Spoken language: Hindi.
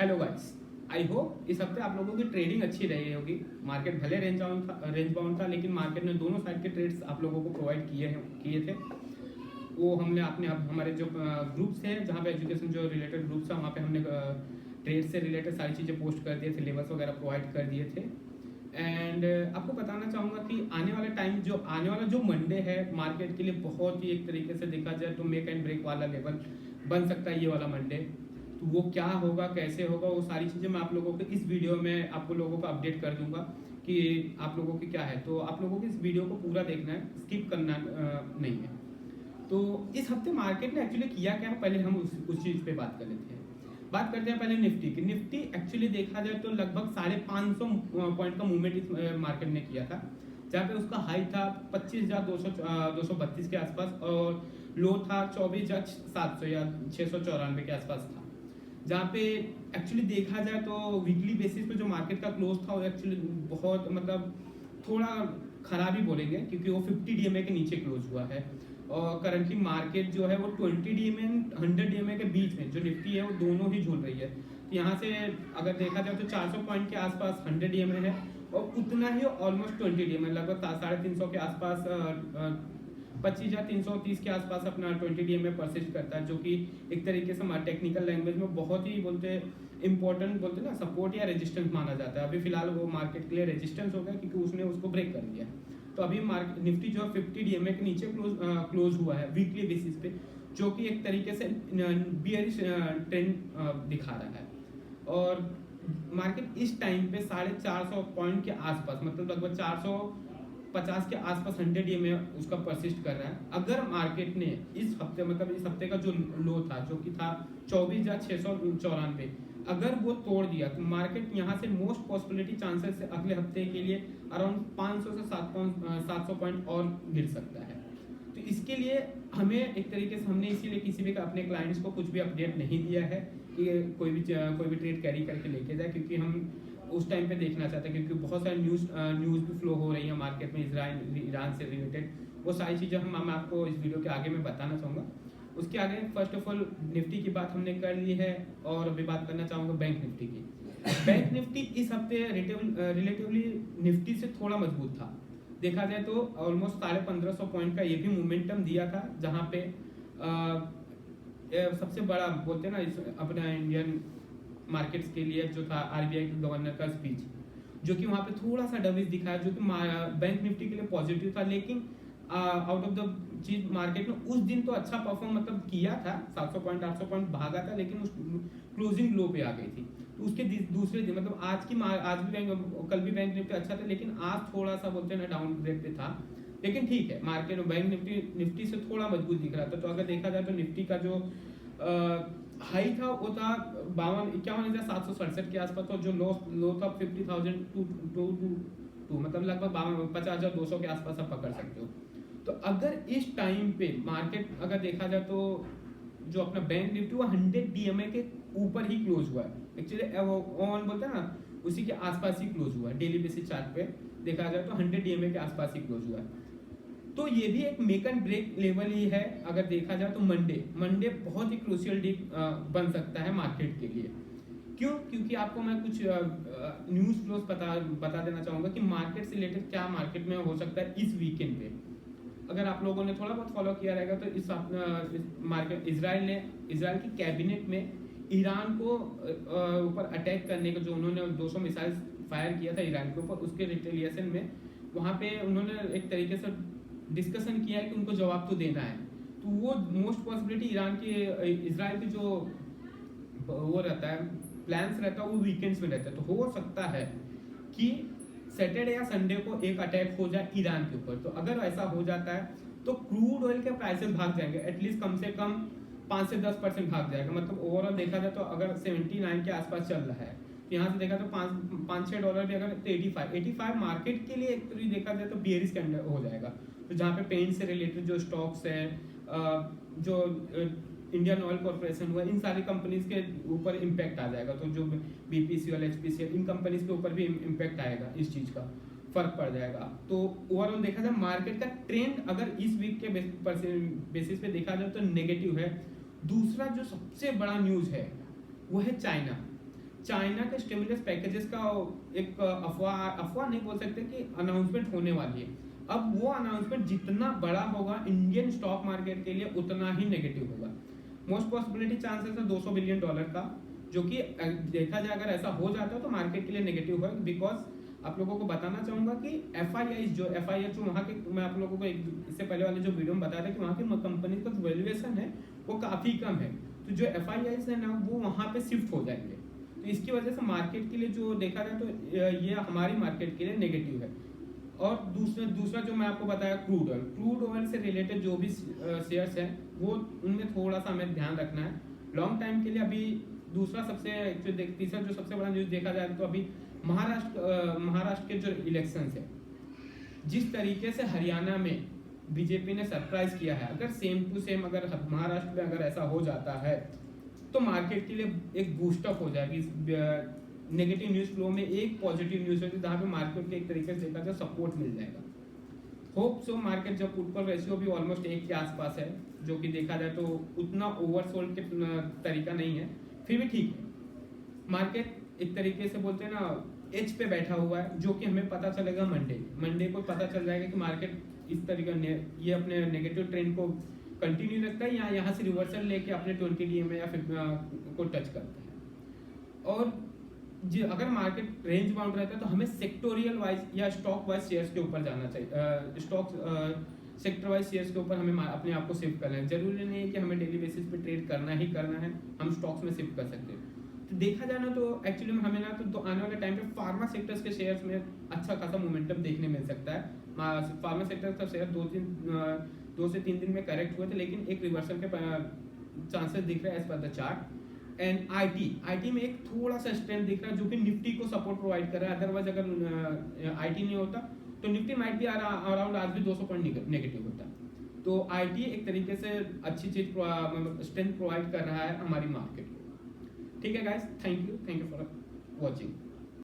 हेलो गाइस, आई होप इस हफ्ते आप लोगों की ट्रेडिंग अच्छी रही होगी। मार्केट भले रेंज बाउंड था, लेकिन मार्केट ने दोनों साइड के ट्रेड्स आप लोगों को प्रोवाइड किए थे। वो हमने अपने हमारे जो ग्रुप्स हैं, जहाँ पे एजुकेशन जो रिलेटेड ग्रुप्स हैं, वहाँ पे हमने ट्रेड से रिलेटेड सारी चीज़ें पोस्ट कर दिए थे, लेवल्स वगैरह प्रोवाइड कर दिए थे। एंड आपको बताना चाहूँगा कि आने वाला जो मंडे है मार्केट के लिए बहुत ही एक तरीके से देखा जाए तो मेक एंड ब्रेक वाला लेवल बन सकता है ये वाला मंडे। तो वो क्या होगा, कैसे होगा, वो सारी चीज़ें मैं आप लोगों को इस वीडियो में आपको लोगों को अपडेट कर दूंगा कि आप लोगों की क्या है। तो आप लोगों को इस वीडियो को पूरा देखना है, स्किप करना नहीं है। तो इस हफ्ते मार्केट ने एक्चुअली किया क्या है, पहले हम उस चीज़ पे बात कर लेते हैं। बात करते हैं पहले निफ्टी की। निफ्टी एक्चुअली देखा जाए तो लगभग 550 पॉइंट का मूवमेंट इस मार्केट ने किया था, जहाँ पे उसका हाई था 25,232 के आसपास और लो था 24,700 या 694 के आसपास था। जहाँ पे एक्चुअली देखा जाए तो वीकली बेसिस पे जो मार्केट का क्लोज था वो एक्चुअली बहुत मतलब थोड़ा खराब ही बोलेंगे, क्योंकि वो 50 डीएमए के नीचे क्लोज हुआ है। और करंटली मार्केट जो है वो 20 डीएमए 100 डीएमए के बीच में जो निफ्टी है वो दोनों ही झूल रही है। तो यहाँ से अगर देखा जाए तो 400 पॉइंट के आसपास 100 डीएमए है और उतना ही ऑलमोस्ट 20 डीएमए लगभग 350 के आसपास 25,330 के आसपास अपना 20 डीएमए परसिस्ट करता है, जो कि एक तरीके से टेक्निकल लैंग्वेज में बहुत ही बोलते इंपॉर्टेंट बोलते ना सपोर्ट या रेजिस्टेंस माना जाता है। अभी फिलहाल वो मार्केट के लिए रेजिस्टेंस हो गया क्योंकि उसने उसको ब्रेक कर दिया। तो अभी मार्केट निफ्टी जो है 50 डीएमए के नीचे क्लोज हुआ है वीकली बेसिस पे, जो कि एक तरीके से बियरिश ट्रेंड दिखा रहा है। और मार्केट इस टाइम पे 450 पॉइंट के आसपास मतलब लगभग 450 के आसपास 100 डीएमए उसका परसिस्ट कर रहा है। अगर मार्केट ने इस हफ्ते मतलब इस हफ्ते का जो लो था जो कि था 24,694, अगर वो तोड़ दिया तो मार्केट यहाँ से मोस्ट पॉसिबिलिटी चांसेस है अगले हफ्ते के लिए अराउंड 500 से 700 पॉइंट और गिर सकता है। तो इसके लिए हमें एक तरीके से हमने इसीलिए किसी भी अपने क्लाइंट्स को कुछ भी अपडेट नहीं दिया है कि कोई भी ट्रेड कैरी करके लेके जाए, क्योंकि हम उस टाइम पे देखना चाहते हैं, क्योंकि बहुत सारी न्यूज़ भी फ्लो हो रही है मार्केट में इजराइल ईरान से रिलेटेड। वो सारी चीज़ें मैं आपको इस वीडियो के आगे में बताना चाहूँगा। उसके आगे फर्स्ट ऑफ ऑल निफ्टी की बात हमने कर ली है और अभी बात करना चाहूँगा बैंक निफ्टी की। बैंक निफ्टी इस हफ्ते रिलेटिवली निफ्टी से थोड़ा मजबूत था। देखा जाए तो ऑलमोस्ट 1550 पॉइंट का ये भी मोमेंटम दिया था, जहाँ पे सबसे बड़ा बोलते हैं ना अपना इंडियन मार्केट्स के लिए जो था आरबीआई के गवर्नर का स्पीच, जो कि वहाँ पे थोड़ा सा डविश दिखाया, जो कि बैंक निफ्टी के लिए पॉजिटिव था। लेकिन आउट ऑफ द चीज मार्केट में उस दिन तो अच्छा परफॉर्म मतलब किया था, 700 पॉइंट 800 पॉइंट भागा था, लेकिन उस क्लोजिंग लो पे आ गई थी। तो उसके दूसरे दिन मतलब आज भी बैंक कल भी बैंक निफ्टी अच्छा था, लेकिन आज थोड़ा सा बोलते हैं ना डाउन ग्रेड पे था। लेकिन ठीक है, मार्केट में बैंक निफ्टी से थोड़ा मजबूत दिख रहा था। तो अगर देखा जाए तो निफ्टी का जो हाई था वो था 51,767 के आसपास, और जो लो था 50,222 मतलब लगभग 50,200 के आसपास आप पकड़ सकते हो। तो अगर इस टाइम पे मार्केट अगर देखा जाए तो जो अपना बैंक निफ्टी वो 100 डीएमए के ऊपर ही क्लोज हुआ है। एक्चुअली ऑन बोलते हैं ना उसी के आसपास ही क्लोज हुआ है। डेली बेसिस चार्ट पे देखा जाए तो 100 डीएमए के आसपास ही क्लोज हुआ है। तो ये भी एक मेक एंड ब्रेक लेवल ही है। अगर देखा जाए तो मंडे बहुत ही क्रूशियल डे बन सकता है मार्केट के लिए। क्यों? क्योंकि आपको मैं कुछ न्यूज़ फ्लोस बता देना चाहूँगा कि मार्केट से रिलेटेड क्या मार्केट में हो सकता है इस वीकेंड पे। अगर आप लोगों ने थोड़ा बहुत फॉलो किया रहेगा तो इस मार्केट इजराइल की कैबिनेट में ईरान को ऊपर अटैक करने का जो उन्होंने 200 मिसाइल फायर किया था ईरान के ऊपर, उसके रिटेलिएशन में वहाँ पे उन्होंने एक तरीके से डिस्कशन किया है कि उनको जवाब तो देना है। तो वो मोस्ट पॉसिबिलिटी इजराइल की जो वो रहता है प्लान्स रहता है वो वीकेंड्स में रहता है। तो हो सकता है कि सैटरडे या संडे को एक अटैक हो जाए ईरान के ऊपर। तो अगर ऐसा हो जाता है तो क्रूड ऑयल के प्राइसेस भाग जाएंगे, एटलीस्ट कम से कम 5 से 10% भाग जाएगा। मतलब ओवरऑल देखा जाए तो अगर 79 के आसपास चल रहा है, तो यहाँ से देखा तो $5-6 भी अगर तो 85 मार्केट के लिए एक तो देखा जाए तो बियरिश कैंडल हो जाएगा। तो जहाँ पे पेंट से रिलेटेड जो स्टॉक्स है, जो इंडियन ऑयल कॉर्पोरेशन हुआ, इन सारी कंपनीज के ऊपर इम्पैक्ट आ जाएगा। तो जो बीपीसीएल एचपीसीएल इन कंपनीज के ऊपर भी इम्पैक्ट आएगा, इस चीज़ का फर्क पड़ जाएगा। तो ओवरऑल देखा जाए मार्केट का ट्रेंड अगर इस वीक के बेसिस पे देखा जाए तो नेगेटिव है। दूसरा जो सबसे बड़ा न्यूज़ है वो है चाइना। चाइना के स्टिमुलस पैकेजेस का एक अफवाह नहीं बोल सकते कि अनाउंसमेंट होने वाली है। अब वो अनाउंसमेंट जितना बड़ा होगा इंडियन स्टॉक मार्केट के लिए उतना ही नेगेटिव होगा। मोस्ट पॉसिबिलिटी चांसेस है $200 बिलियन का, जो कि देखा जाए अगर ऐसा हो जाता है तो मार्केट के लिए नेगेटिव है। बिकॉज आप लोगों को बताना चाहूंगा कि एफआईआई जो वहाँ के, मैं आप लोगों को इससे पहले वाले जो वीडियो में बताया था कि वहाँ की कंपनी का वैल्यूएशन है वो काफ़ी कम है, तो जो एफआईआई है ना वो वहाँ पे शिफ्ट हो जाएंगे। तो इसकी वजह से मार्केट के लिए जो देखा जाए तो ये हमारी मार्केट के लिए नेगेटिव है। और दूसरा जो मैं आपको बताया क्रूड ऑयल से रिलेटेड जो भी शेयर्स हैं वो उनमें थोड़ा सा हमें ध्यान रखना है लॉन्ग टाइम के लिए। अभी तीसरा जो सबसे बड़ा न्यूज़ देखा जाए तो अभी महाराष्ट्र के जो इलेक्शंस है, जिस तरीके से हरियाणा में बीजेपी ने सरप्राइज किया है, अगर सेम टू सेम अगर महाराष्ट्र में अगर ऐसा हो जाता है तो मार्केट के लिए एक बूस्टअप हो जाएगी। नेगेटिव न्यूज़ फ्लो में एक पॉजिटिव न्यूज़ होगी जहाँ पे मार्केट के एक तरीके से देखा जाए सपोर्ट मिल जाएगा। होप सो मार्केट जब पुट कॉल रेशियो भी ऑलमोस्ट 1 के आसपास है, जो कि देखा जाए तो उतना ओवरसोल्ड के तरीका नहीं है, फिर भी ठीक है। मार्केट एक तरीके से बोलते हैं ना एज पे बैठा हुआ है, जो कि हमें पता चलेगा मंडे को पता चल जाएगा कि मार्केट इस तरीके ये अपने नेगेटिव ट्रेंड को कंटिन्यू रखता है या यहाँ से रिवर्सल लेके अपने 20 डीएमए या 50 को टच करता है। और अगर मार्केट रेंज बाउंड रहता है तो हमें सेक्टोरियल वाइज या स्टॉक वाइज शेयर्स के ऊपर जाना चाहिए। सेक्टर वाइज शेयर्स के ऊपर हमें अपने आप को शिफ्ट करना है। जरूरी नहीं है कि हमें डेली बेसिस पे ट्रेड करना ही करना है, हम स्टॉक्स में शिफ्ट कर सकते हैं। तो देखा जाए ना तो एक्चुअली में हमें ना तो आने वाले टाइम पे फार्मा सेक्टर्स के शेयर्स में अच्छा खासा मोमेंटम देखने मिल सकता है। फार्मा सेक्टर का शेयर 2 से 3 दिन में करेक्ट हुए थे, लेकिन एक रिवर्सल के चांसेस दिख रहे हैं as per the chart. And IT में एक थोड़ा सा स्ट्रेंथ दिख रहा है जो कि निफ्टी को सपोर्ट प्रोवाइड कर रहा है। अदरवाइज अगर आईटी नहीं होता तो निफ्टी माइट भी अराउंड आज भी 200 पॉइंट नेगेटिव होता। तो आईटी एक तरीके से अच्छी चीज स्ट्रेंथ प्रोवाइड कर रहा है हमारी मार्केट को। ठीक है guys, thank you for watching.